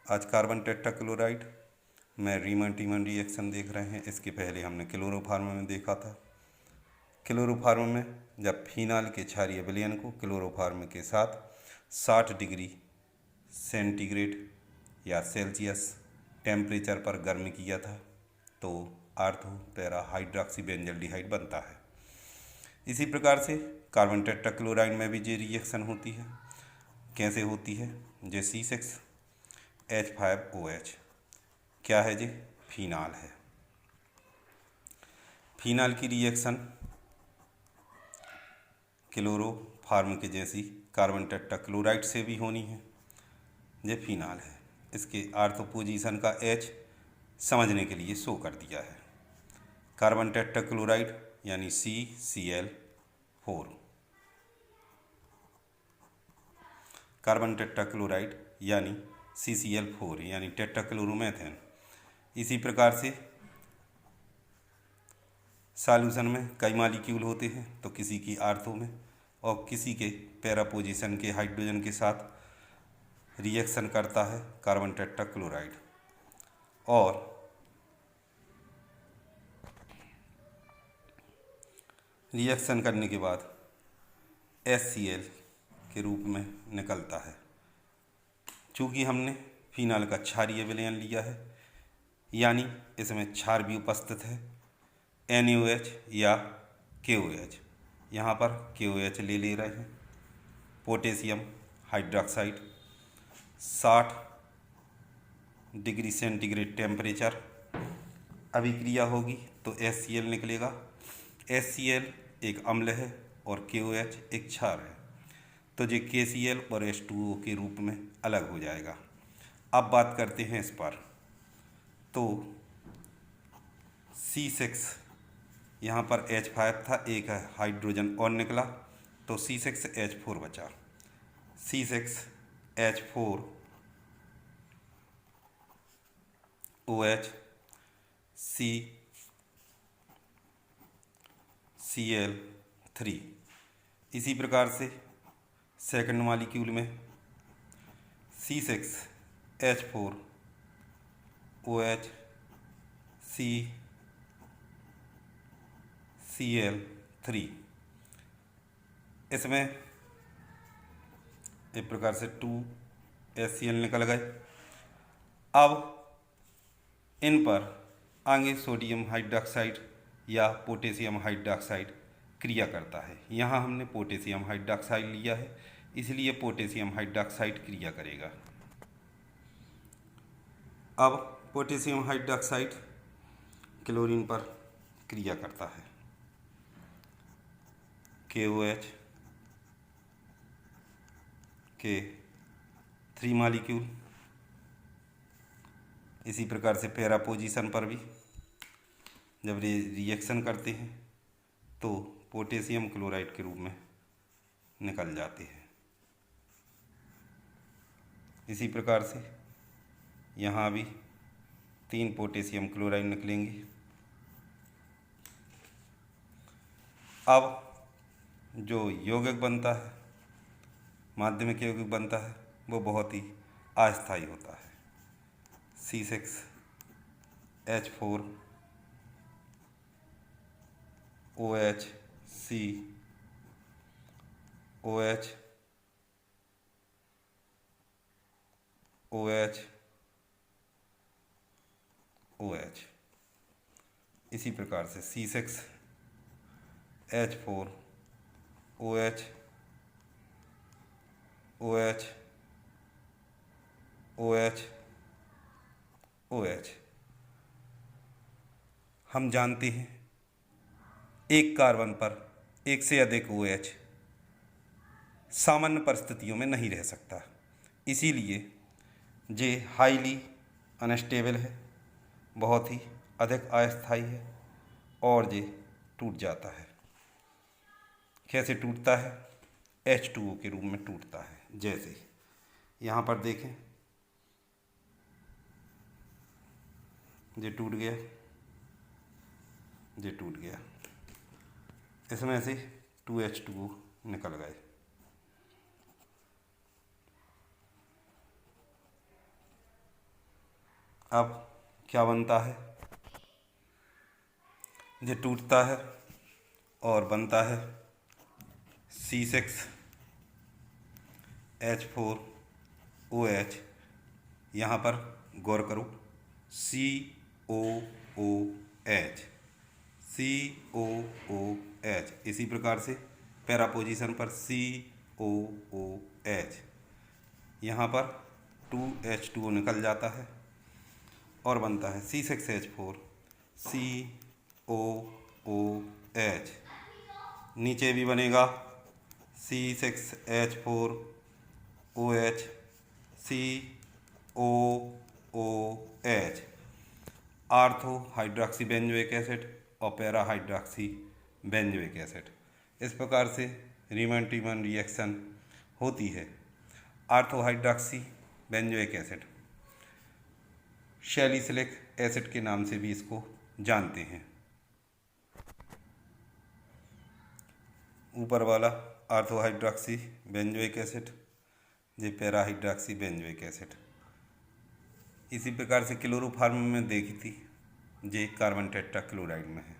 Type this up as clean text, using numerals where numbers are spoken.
आज carbon tetrachloride में रीमन टीमन reaction देख रहे हैं। इसके पहले हमने क्लोरोफार्म में देखा था। क्लोरोफार्म में जब फिनाल के क्षारीय विलयन को क्लोरोफार्म के साथ 60 डिग्री सेंटीग्रेड या सेल्सियस टेम्परेचर पर गर्म किया था तो आर्थो पैरा हाइड्रॉक्सी बेंजल्डिहाइड बनता है। इसी प्रकार से कार्बन टेट्राक्लोराइड में भी ये रिएक्शन होती है। कैसे होती है? जे C6H5OH क्या है? जी फिनाल है। फिनाल की रिएक्शन क्लोरोफार्म के जैसी कार्बन टेट्राक्लोराइड से भी होनी है। ये फिनाल है। इसके आर्थो पोजीशन का H समझने के लिए शो कर दिया है। कार्बन टेट्राक्लोराइड यानी CCl4, कार्बन टेट्राक्लोराइड यानी CCl4 यानी टेट्राक्लोरोमेथेन। इसी प्रकार से सॉल्यूशन में कई मॉलिक्यूल होते हैं तो किसी की आर्थो में और किसी के पैरा पोजीशन के हाइड्रोजन के साथ रिएक्शन करता है कार्बन टेट्राक्लोराइड। और रिएक्शन करने के बाद HCl के रूप में निकलता है। चूँकि हमने फिनाल का क्षारीय विलयन लिया है यानी इसमें क्षार भी उपस्थित है, NaOH या KOH। यहाँ पर KOH ले रहे हैं। Potassium hydroxide 60 degree centigrade temperature अभिक्रिया होगी तो HCl निकलेगा। HCl एक अम्ल है और KOH एक क्षार है तो ये KCl और H2O के रूप में अलग हो जाएगा। अब बात करते हैं इस पर। तो C6 यहाँ पर H5 था, एक हाइड्रोजन और निकला तो C6H4 बचा। C6H4OH CCl3। इसी प्रकार से सेकंड मॉलिक्यूल में C6H4OH CCl3। इसमें एक प्रकार से 2 HCl निकल गए। अब इन पर आगे सोडियम हाइड्रॉक्साइड या पोटेशियम हाइड्रॉक्साइड क्रिया करता है। यहाँ हमने पोटेशियम हाइड्रॉक्साइड लिया है इसलिए पोटेशियम हाइड्रॉक्साइड क्रिया करेगा। अब पोटेशियम हाइड्रॉक्साइड क्लोरीन पर क्रिया करता है। KOH के 3 मॉलिक्यूल। इसी प्रकार से पैरा पोजीशन पर भी जब रिएक्शन करते हैं तो पोटेशियम क्लोराइड के रूप में निकल जाते हैं। इसी प्रकार से यहाँ भी 3 पोटेशियम क्लोराइड निकलेंगे। अब जो यौगिक बनता है, माध्यमिक यौगिक बनता है, वो बहुत ही अस्थायी होता है। C6H4OH OH। इसी प्रकार से C6H4OH हम जानते हैं एक कार्बन पर एक से अधिक OH सामान्य परिस्थितियों में नहीं रह सकता, इसीलिए ये हाईली अनस्टेबल है, बहुत ही अधिक अस्थायी है और ये टूट जाता है। कैसे टूटता है? H2O के रूप में टूटता है। जैसे यहाँ पर देखें, ये टूट गया, ये टूट गया, इसमें से 2H2O निकल गए। अब क्या बनता है, ये टूटता है और बनता है C6H4OH। यहाँ पर गौर करो, COOH, COOH। इसी प्रकार से पैरा पोजीशन पर COOH, यहाँ पर 2H2O निकल जाता है और बनता है C6H4COOH। नीचे भी बनेगा C6H4OH COOH, ortho hydroxy benzoic acid और पैरा हाइड्रॉक्सी बेंजोइक एसिड। इस प्रकार से रीमन टीमन रिएक्शन होती है। Ortho hydroxy benzoic acid salicylic acid के नाम से भी इसको जानते हैं। ऊपर वाला आर्थो हाइड्रॉक्सी बेंजोइक एसिड, ये पैरा हाइड्रॉक्सी बेंजोइक एसिड। इसी प्रकार से क्लोरोफॉर्म में देखी थी, ये कार्बन टेट्रा क्लोराइड में है।